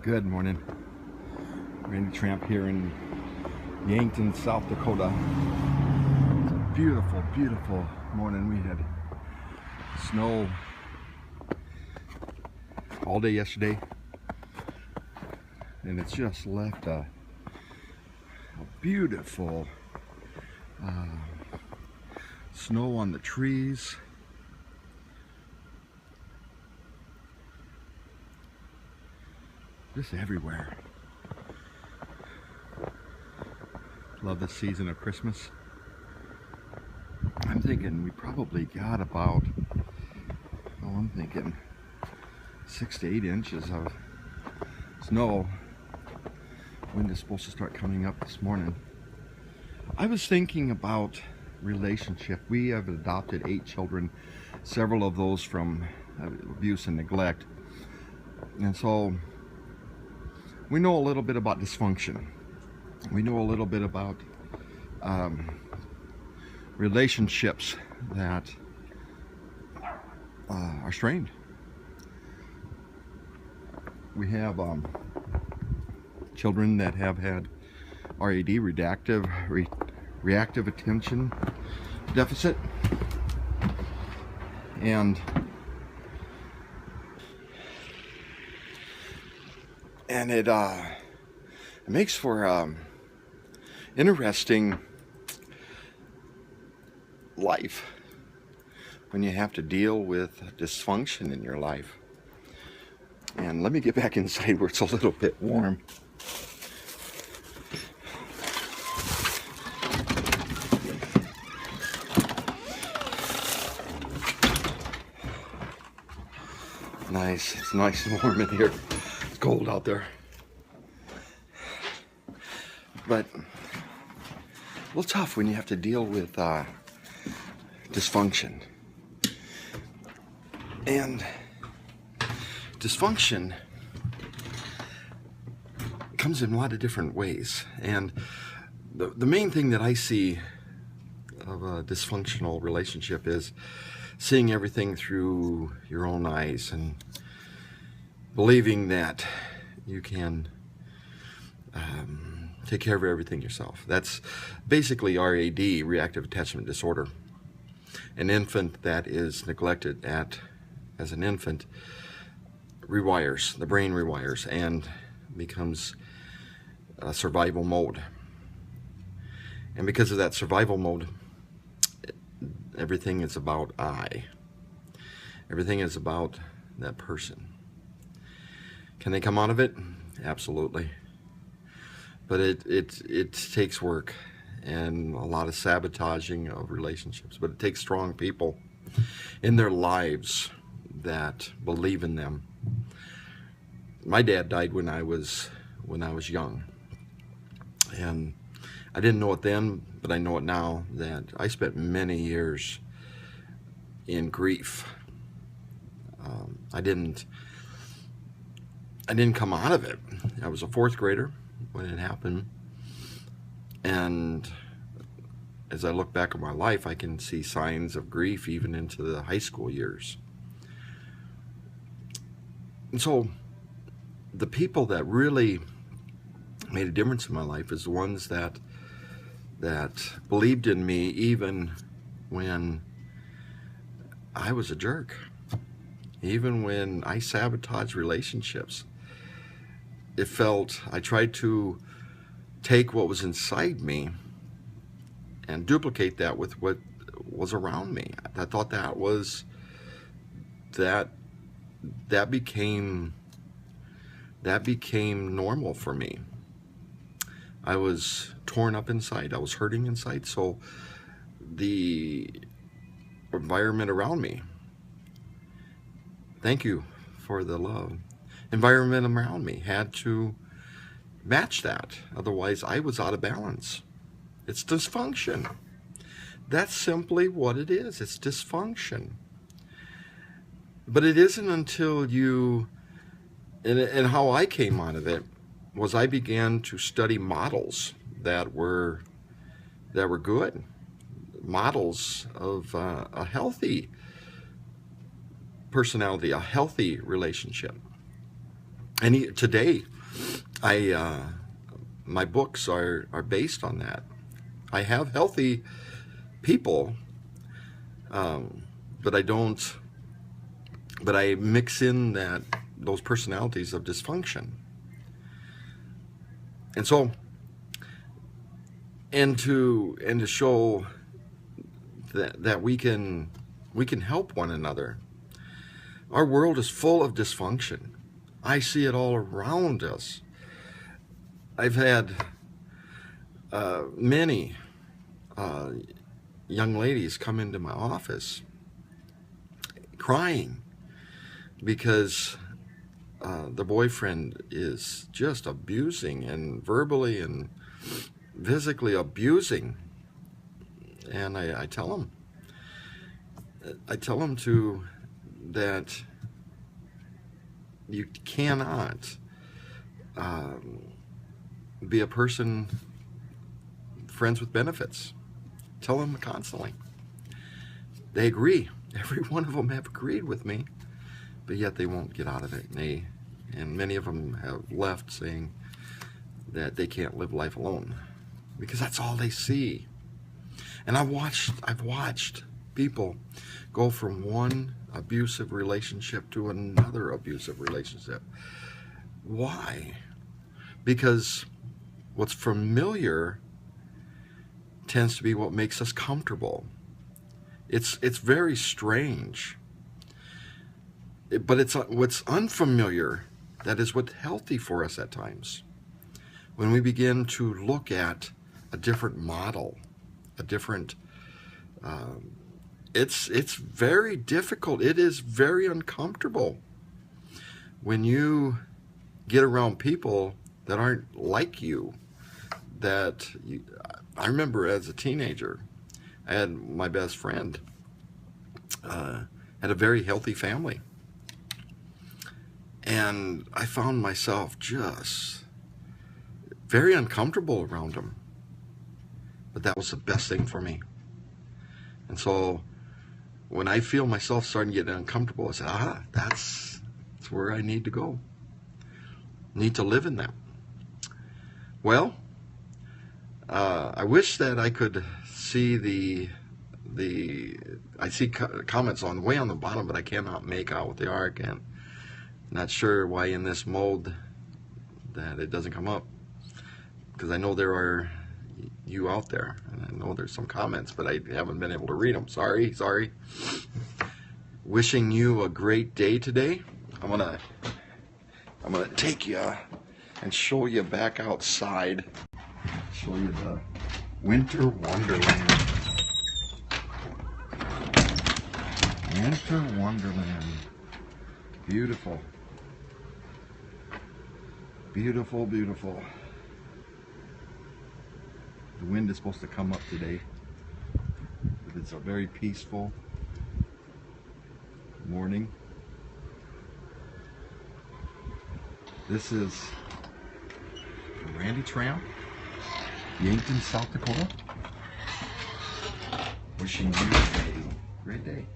Good morning. Randy Tramp here in Yankton, South Dakota. It's a beautiful, beautiful morning. We had snow all day yesterday, and it's just left a beautiful snow on the trees. Just everywhere. Love the season of Christmas. I'm thinking we probably got about, I'm thinking 6 to 8 inches of snow. Wind is supposed to start coming up this morning. I was thinking about relationship. We have adopted 8 children, several of those from abuse and neglect. And so we know a little bit about dysfunction. We know a little bit about relationships that are strained. We have children that have had RAD, reactive attention deficit, and it makes for interesting life when you have to deal with dysfunction in your life. And let me get back inside where it's a little bit warm. Nice, it's nice and warm in here. It's cold out there. But a little tough when you have to deal with dysfunction. And dysfunction comes in a lot of different ways. And the main thing that I see of a dysfunctional relationship is seeing everything through your own eyes and believing that you can take care of everything yourself. That's basically RAD, reactive attachment disorder. An infant that is neglected as an infant rewires, the brain rewires and becomes a survival mode. And because of that survival mode, everything is about I. Everything is about that person. Can they come out of it? Absolutely. But it takes work and a lot of sabotaging of relationships. But it takes strong people in their lives that believe in them. My dad died when I was young, and I didn't know it then, but I know it now, that I spent many years in grief. I didn't come out of it. I was a 4th grader when it happened, and as I look back at my life, I can see signs of grief even into the high school years. And so the people that really made a difference in my life is the ones that believed in me even when I was a jerk, even when I sabotaged relationships. It felt, I tried to take what was inside me and duplicate that with what was around me. I thought that became normal for me. I was torn up inside. I was hurting inside. So the environment around me, thank you for the love, environment around me had to match that. Otherwise, I was out of balance. It's dysfunction. That's simply what it is. It's dysfunction. But it isn't until you, and how I came out of it was I began to study models that were good, models of a healthy personality, a healthy relationship. And today, My books are based on that. I have healthy people, but I don't. But I mix in those personalities of dysfunction, and so to show that we can help one another. Our world is full of dysfunction. I see it all around us. I've had many young ladies come into my office crying because the boyfriend is just abusing and verbally and physically abusing. And I tell them that you cannot be a person friends with benefits. Tell them constantly. They agree. Every one of them have agreed with me, but yet they won't get out of it. And many of them have left saying that they can't live life alone because that's all they see. And I've watched people go from one abusive relationship to another abusive relationship. Why? Because what's familiar tends to be what makes us comfortable. It's very strange. But it's what's unfamiliar that is what's healthy for us at times. When we begin to look at a different model, a different it's very difficult. It is very uncomfortable when you get around people that aren't like you. I remember as a teenager, I had my best friend had a very healthy family, and I found myself just very uncomfortable around him. But that was the best thing for me. And so when I feel myself starting to get uncomfortable, I say, that's where I need to go. Need to live in that. Well, I wish that I could see I see comments way on the bottom, but I cannot make out what they are again. Not sure why in this mode that it doesn't come up, because I know there are you out there, and I know there's some comments, but I haven't been able to read them. Sorry. Wishing you a great day today. I'm gonna take you and show you back outside. Show you the Winter Wonderland. Winter Wonderland. Beautiful. Beautiful, beautiful. The wind is supposed to come up today, but it's a very peaceful morning. This is Randy Tramp, Yankton, South Dakota. Wishing you a great day.